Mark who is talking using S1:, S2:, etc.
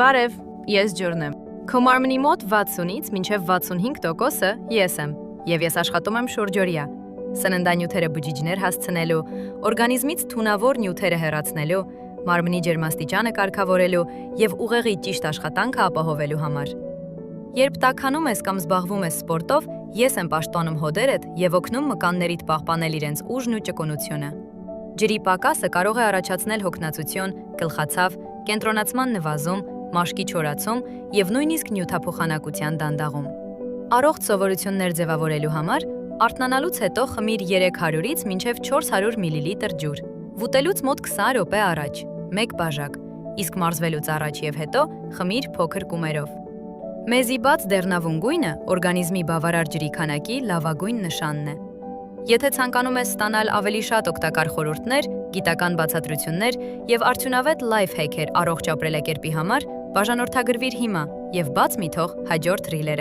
S1: Բարև, ես Ջուրն եմ։ Քո մարմնի մոտ 60-ից մինչև 65%-ը ես եմ, եւ ես աշխատում եմ շուրջօրյա։ Սննդանյութերը բջիջներ հասցնելու, օրգանիզմից թունավոր նյութերը հեռացնելու, մարմնի ջերմաստիճանը կարգավորելու եւ ուղեղի ճիշտ աշխատանքը ապահովելու համար։ Երբ տաքանում ես կամ զբաղվում ես սպորտով, ես եմ պաշտպանում հոդերդ եւ օգնում մկաններիդ պահպանել իրենց ուժն ու ճկունությունը։ Ջրի պակասը կարող է առաջացնել հոգնածություն, գլխացավ, կենտրոնացման նվազում, մաշկի չորացում եւ նույնիսկ նյութափոխանակության դանդաղում։ Առողջ սովորություններ ձևավորելու համար արթնանալուց հետո խմիր 300-ից մինչև 400 մլ ջուր։ Վուտելուց մոտ 20 րոպե առաջ, 1 բաժակ, իսկ մարզվելուց առաջ եւ հետո խմիր փոքր կումերով։ Մեզի բաց դեղնավուն գույնը օրգանիզմի բավարար ջրի քանակի լավագույն նշանն է։ Եթե ցանկանում ես ստանալ ավելի շատ օգտակար խորհուրդներ, գիտական բացատրություններ եւ արդյունավետ լայֆ հեքեր առողջ ապրելակերպի համար, բաժանորդագրվիր հիմա եւ բաց մի թող հաջորդ ռիլերը։